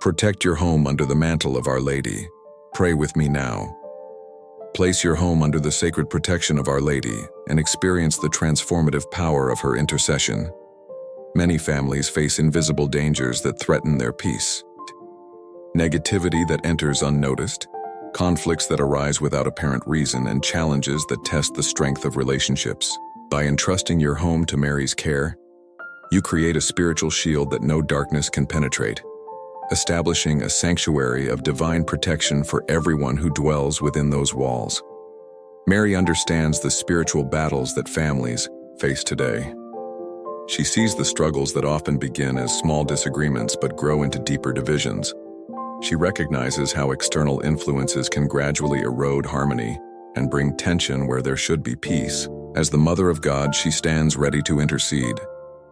Protect your home under the mantle of Our Lady. Pray with me now. Place your home under the sacred protection of Our Lady and experience the transformative power of her intercession. Many families face invisible dangers that threaten their peace. Negativity that enters unnoticed, conflicts that arise without apparent reason, and challenges that test the strength of relationships. By entrusting your home to Mary's care, you create a spiritual shield that no darkness can penetrate, establishing a sanctuary of divine protection for everyone who dwells within those walls. Mary understands the spiritual battles that families face today. She sees the struggles that often begin as small disagreements but grow into deeper divisions. She recognizes how external influences can gradually erode harmony and bring tension where there should be peace. As the Mother of God, she stands ready to intercede,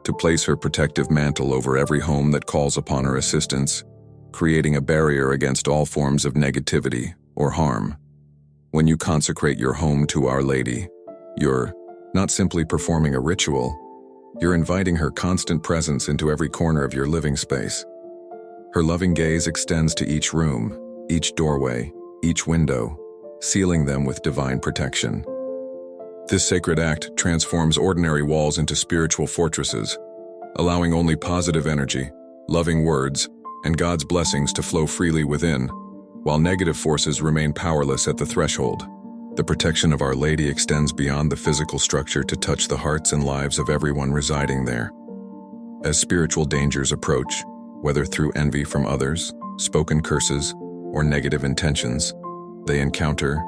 to place her protective mantle over every home that calls upon her assistance, creating a barrier against all forms of negativity or harm. When you consecrate your home to Our Lady, you're not simply performing a ritual, you're inviting her constant presence into every corner of your living space. Her loving gaze extends to each room, each doorway, each window, sealing them with divine protection. This sacred act transforms ordinary walls into spiritual fortresses, allowing only positive energy, loving words, and God's blessings to flow freely within, while negative forces remain powerless at the threshold. The protection of Our Lady extends beyond the physical structure to touch the hearts and lives of everyone residing there. As spiritual dangers approach, whether through envy from others, spoken curses, or negative intentions, they encounter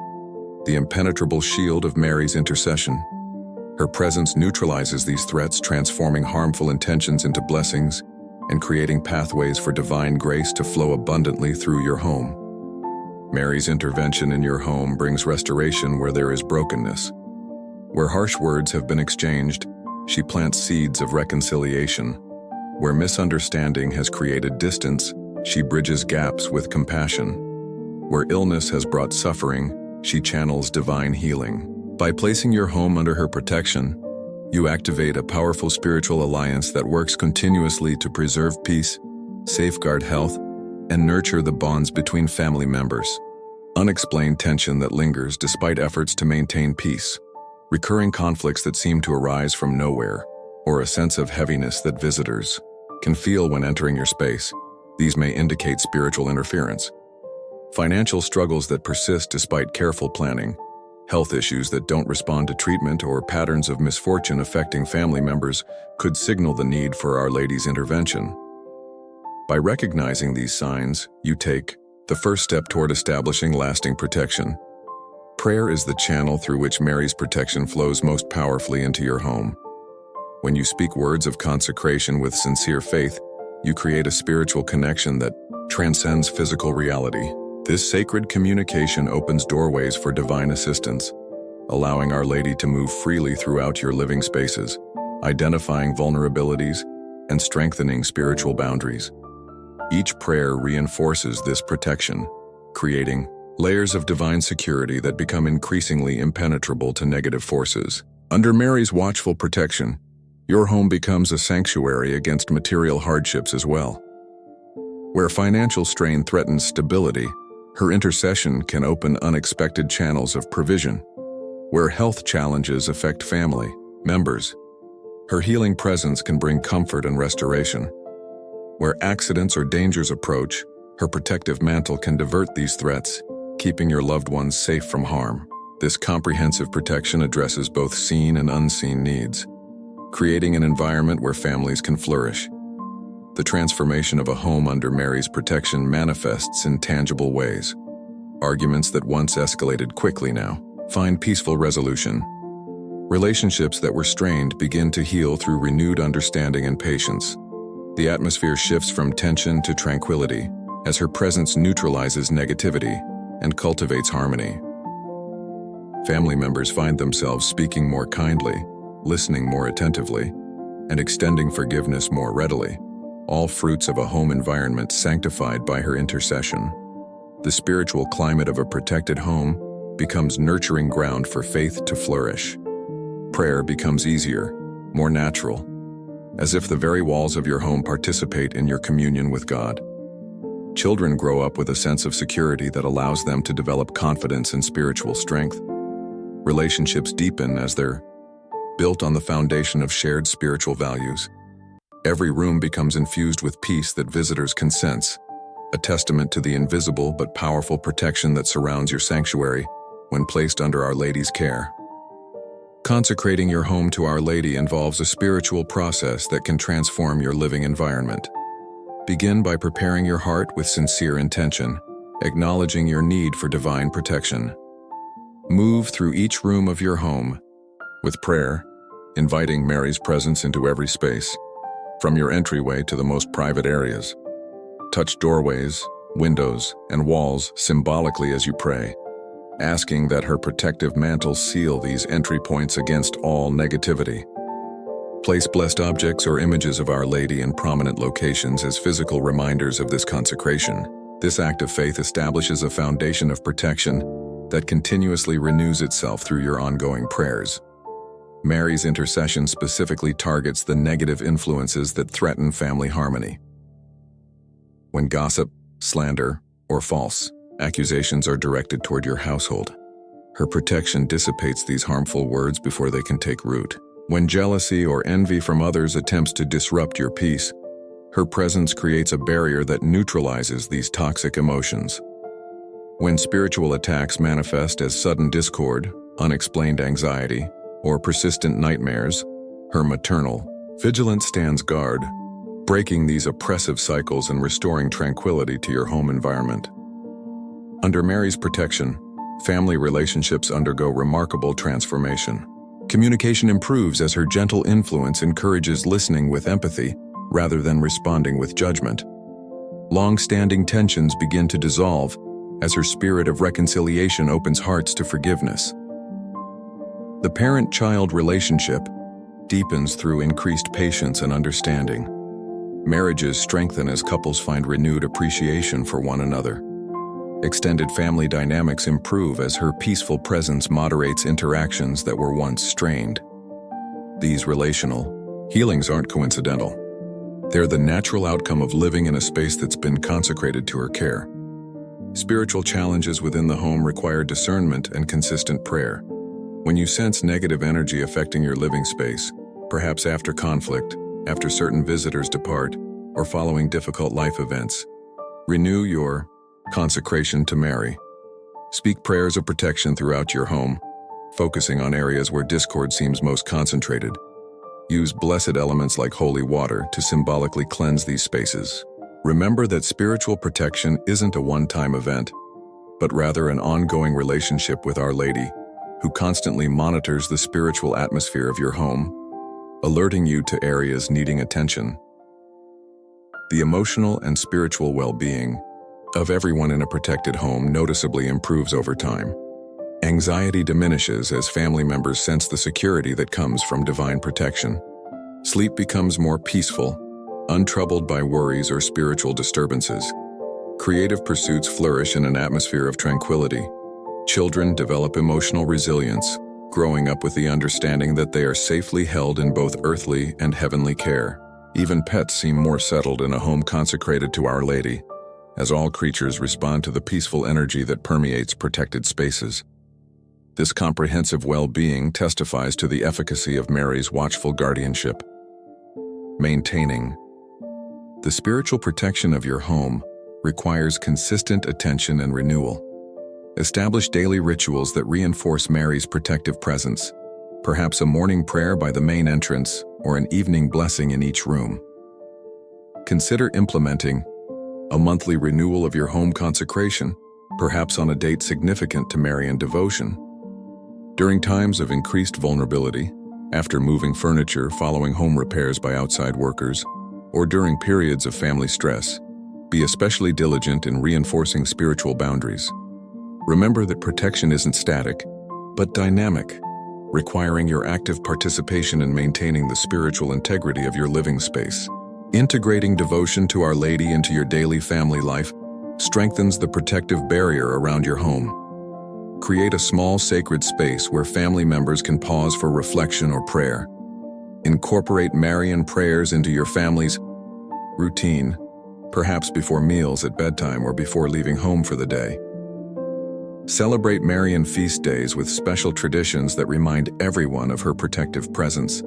the impenetrable shield of Mary's intercession. Her presence neutralizes these threats, transforming harmful intentions into blessings and creating pathways for divine grace to flow abundantly through your home. Mary's intervention in your home brings restoration where there is brokenness. Where harsh words have been exchanged, she plants seeds of reconciliation. Where misunderstanding has created distance, she bridges gaps with compassion. Where illness has brought suffering, she channels divine healing. By placing your home under her protection, you activate a powerful spiritual alliance that works continuously to preserve peace, safeguard health, and nurture the bonds between family members. Unexplained tension that lingers despite efforts to maintain peace. Recurring conflicts that seem to arise from nowhere, or a sense of heaviness that visitors can feel when entering your space. These may indicate spiritual interference. Financial struggles that persist despite careful planning, health issues that don't respond to treatment, or patterns of misfortune affecting family members could signal the need for Our Lady's intervention. By recognizing these signs, you take the first step toward establishing lasting protection. Prayer is the channel through which Mary's protection flows most powerfully into your home. When you speak words of consecration with sincere faith, you create a spiritual connection that transcends physical reality. This sacred communication opens doorways for divine assistance, allowing Our Lady to move freely throughout your living spaces, identifying vulnerabilities and strengthening spiritual boundaries. Each prayer reinforces this protection, creating layers of divine security that become increasingly impenetrable to negative forces. Under Mary's watchful protection, your home becomes a sanctuary against material hardships as well. Where financial strain threatens stability, her intercession can open unexpected channels of provision. Where health challenges affect family members, her healing presence can bring comfort and restoration. Where accidents or dangers approach, her protective mantle can divert these threats, keeping your loved ones safe from harm. This comprehensive protection addresses both seen and unseen needs, creating an environment where families can flourish. The transformation of a home under Mary's protection manifests in tangible ways. Arguments that once escalated quickly now find peaceful resolution. Relationships that were strained begin to heal through renewed understanding and patience. The atmosphere shifts from tension to tranquility as her presence neutralizes negativity and cultivates harmony. Family members find themselves speaking more kindly, listening more attentively, and extending forgiveness more readily, all fruits of a home environment sanctified by her intercession. The spiritual climate of a protected home becomes nurturing ground for faith to flourish. Prayer becomes easier, more natural, as if the very walls of your home participate in your communion with God. Children grow up with a sense of security that allows them to develop confidence and spiritual strength. Relationships deepen as they're built on the foundation of shared spiritual values. Every room becomes infused with peace that visitors can sense, a testament to the invisible but powerful protection that surrounds your sanctuary when placed under Our Lady's care. Consecrating your home to Our Lady involves a spiritual process that can transform your living environment. Begin by preparing your heart with sincere intention, acknowledging your need for divine protection. Move through each room of your home with prayer, inviting Mary's presence into every space, from your entryway to the most private areas. Touch doorways, windows, and walls symbolically as you pray, asking that her protective mantle seal these entry points against all negativity. Place blessed objects or images of Our Lady in prominent locations as physical reminders of this consecration. This act of faith establishes a foundation of protection that continuously renews itself through your ongoing prayers. Mary's intercession specifically targets the negative influences that threaten family harmony. When gossip, slander, or false accusations are directed toward your household, her protection dissipates these harmful words before they can take root. When jealousy or envy from others attempts to disrupt your peace, her presence creates a barrier that neutralizes these toxic emotions. When spiritual attacks manifest as sudden discord, unexplained anxiety, or persistent nightmares, her maternal vigilance stands guard, breaking these oppressive cycles and restoring tranquility to your home environment. Under Mary's protection, family relationships undergo remarkable transformation. Communication improves as her gentle influence encourages listening with empathy rather than responding with judgment. Long-standing tensions begin to dissolve as her spirit of reconciliation opens hearts to forgiveness. The parent-child relationship deepens through increased patience and understanding. Marriages strengthen as couples find renewed appreciation for one another. Extended family dynamics improve as her peaceful presence moderates interactions that were once strained. These relational healings aren't coincidental. They're the natural outcome of living in a space that's been consecrated to her care. Spiritual challenges within the home require discernment and consistent prayer. When you sense negative energy affecting your living space, perhaps after conflict, after certain visitors depart, or following difficult life events, renew your consecration to Mary. Speak prayers of protection throughout your home, focusing on areas where discord seems most concentrated. Use blessed elements like holy water to symbolically cleanse these spaces. Remember that spiritual protection isn't a one-time event, but rather an ongoing relationship with Our Lady, who constantly monitors the spiritual atmosphere of your home, alerting you to areas needing attention. The emotional and spiritual well-being of everyone in a protected home noticeably improves over time. Anxiety diminishes as family members sense the security that comes from divine protection. Sleep becomes more peaceful, untroubled by worries or spiritual disturbances. Creative pursuits flourish in an atmosphere of tranquility. Children develop emotional resilience, growing up with the understanding that they are safely held in both earthly and heavenly care. Even pets seem more settled in a home consecrated to Our Lady, as all creatures respond to the peaceful energy that permeates protected spaces. This comprehensive well-being testifies to the efficacy of Mary's watchful guardianship. Maintaining the spiritual protection of your home requires consistent attention and renewal. Establish daily rituals that reinforce Mary's protective presence, perhaps a morning prayer by the main entrance or an evening blessing in each room. Consider implementing a monthly renewal of your home consecration, perhaps on a date significant to Marian devotion. During times of increased vulnerability, after moving furniture following home repairs by outside workers, or during periods of family stress, be especially diligent in reinforcing spiritual boundaries. Remember that protection isn't static, but dynamic, requiring your active participation in maintaining the spiritual integrity of your living space. Integrating devotion to Our Lady into your daily family life strengthens the protective barrier around your home. Create a small sacred space where family members can pause for reflection or prayer. Incorporate Marian prayers into your family's routine, perhaps before meals at bedtime or before leaving home for the day. Celebrate Marian feast days with special traditions that remind everyone of her protective presence.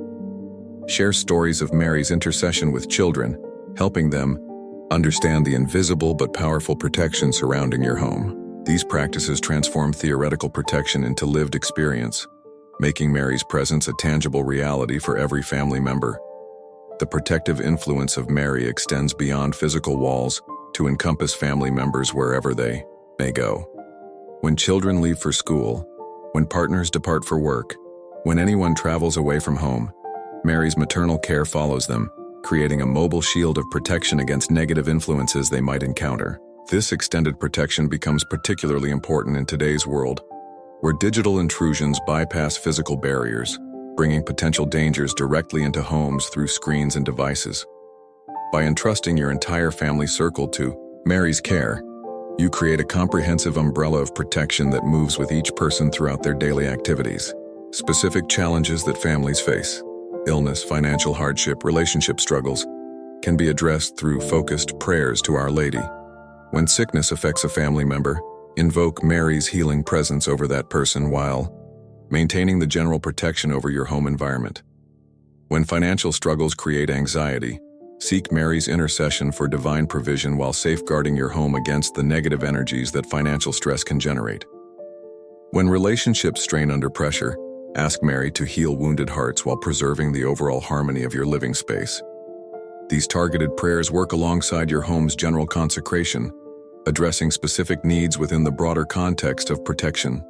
Share stories of Mary's intercession with children, helping them understand the invisible but powerful protection surrounding your home. These practices transform theoretical protection into lived experience, making Mary's presence a tangible reality for every family member. The protective influence of Mary extends beyond physical walls to encompass family members wherever they may go. When children leave for school, when partners depart for work, when anyone travels away from home, Mary's maternal care follows them, creating a mobile shield of protection against negative influences they might encounter. This extended protection becomes particularly important in today's world, where digital intrusions bypass physical barriers, bringing potential dangers directly into homes through screens and devices. By entrusting your entire family circle to Mary's care, you create a comprehensive umbrella of protection that moves with each person throughout their daily activities. Specific challenges that families face, illness, financial hardship, relationship struggles, can be addressed through focused prayers to Our Lady. When sickness affects a family member, invoke Mary's healing presence over that person while maintaining the general protection over your home environment. When financial struggles create anxiety, seek Mary's intercession for divine provision while safeguarding your home against the negative energies that financial stress can generate. When relationships strain under pressure, ask Mary to heal wounded hearts while preserving the overall harmony of your living space. These targeted prayers work alongside your home's general consecration, addressing specific needs within the broader context of protection.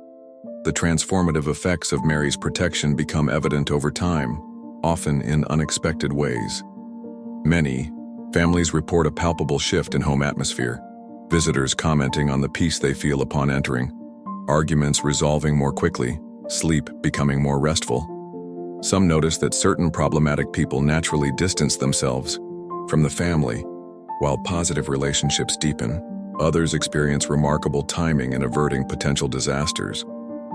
The transformative effects of Mary's protection become evident over time, often in unexpected ways. Many families report a palpable shift in home atmosphere, visitors commenting on the peace they feel upon entering, arguments resolving more quickly, sleep becoming more restful. Some notice that certain problematic people naturally distance themselves from the family, while positive relationships deepen. Others experience remarkable timing in averting potential disasters,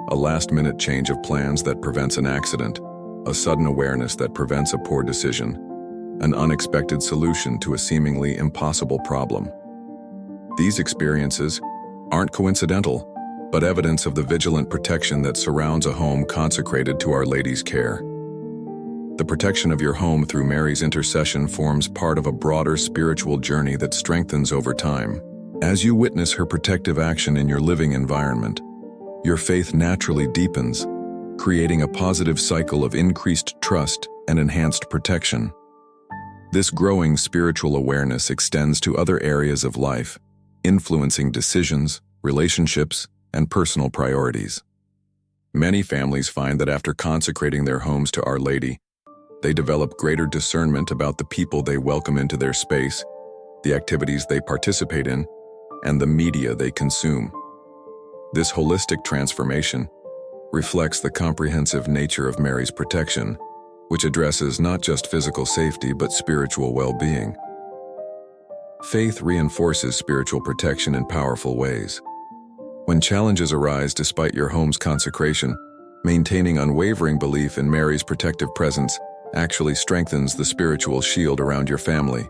a last-minute change of plans that prevents an accident, a sudden awareness that prevents a poor decision, an unexpected solution to a seemingly impossible problem. These experiences aren't coincidental, but evidence of the vigilant protection that surrounds a home consecrated to Our Lady's care. The protection of your home through Mary's intercession forms part of a broader spiritual journey that strengthens over time. As you witness her protective action in your living environment, your faith naturally deepens, creating a positive cycle of increased trust and enhanced protection. This growing spiritual awareness extends to other areas of life, influencing decisions, relationships, and personal priorities. Many families find that after consecrating their homes to Our Lady, they develop greater discernment about the people they welcome into their space, the activities they participate in, and the media they consume. This holistic transformation reflects the comprehensive nature of Mary's protection, which addresses not just physical safety but spiritual well-being. Faith reinforces spiritual protection in powerful ways. When challenges arise despite your home's consecration, maintaining unwavering belief in Mary's protective presence actually strengthens the spiritual shield around your family.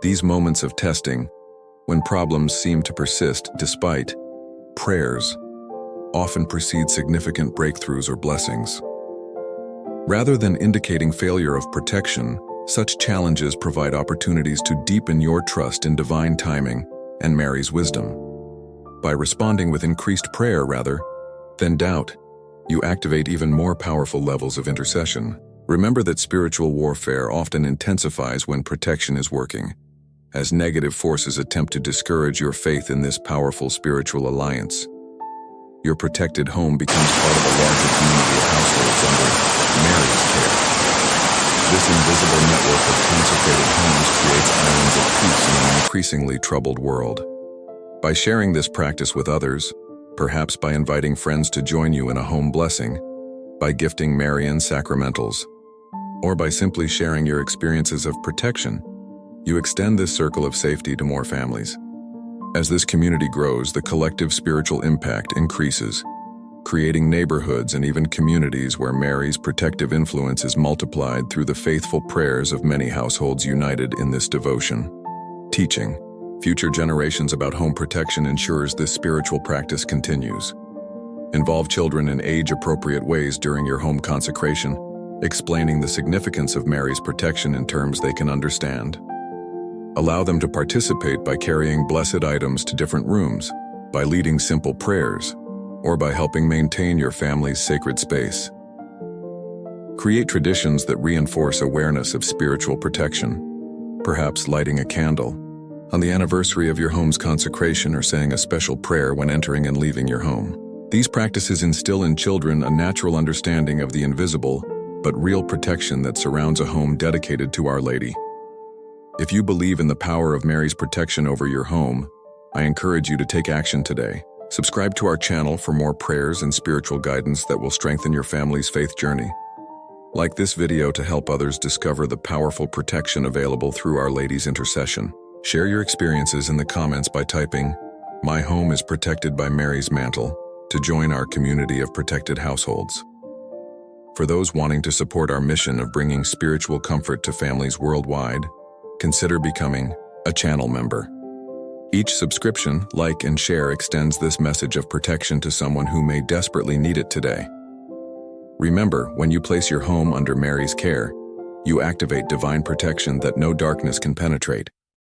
These moments of testing, when problems seem to persist despite prayers, often precede significant breakthroughs or blessings. Rather than indicating failure of protection, such challenges provide opportunities to deepen your trust in divine timing and Mary's wisdom. By responding with increased prayer rather than doubt, you activate even more powerful levels of intercession. Remember that spiritual warfare often intensifies when protection is working, as negative forces attempt to discourage your faith in this powerful spiritual alliance. Your protected home becomes part of a larger community of households under Mary's care. This invisible network of consecrated homes creates islands of peace in an increasingly troubled world. By sharing this practice with others, perhaps by inviting friends to join you in a home blessing, by gifting Marian sacramentals, or by simply sharing your experiences of protection, you extend this circle of safety to more families. As this community grows, the collective spiritual impact increases, creating neighborhoods and even communities where Mary's protective influence is multiplied through the faithful prayers of many households united in this devotion. Teaching future generations about home protection ensures this spiritual practice continues. Involve children in age-appropriate ways during your home consecration, explaining the significance of Mary's protection in terms they can understand. Allow them to participate by carrying blessed items to different rooms, by leading simple prayers, or by helping maintain your family's sacred space. Create traditions that reinforce awareness of spiritual protection, perhaps lighting a candle on the anniversary of your home's consecration or saying a special prayer when entering and leaving your home. These practices instill in children a natural understanding of the invisible but real protection that surrounds a home dedicated to Our Lady. If you believe in the power of Mary's protection over your home, I encourage you to take action today. Subscribe to our channel for more prayers and spiritual guidance that will strengthen your family's faith journey. Like this video to help others discover the powerful protection available through Our Lady's intercession. Share your experiences in the comments by typing, "My home is protected by Mary's Mantle," to join our community of protected households. For those wanting to support our mission of bringing spiritual comfort to families worldwide, consider becoming a channel member. Each subscription, like, and share extends this message of protection to someone who may desperately need it today. Remember, when you place your home under Mary's care, you activate divine protection that no darkness can penetrate.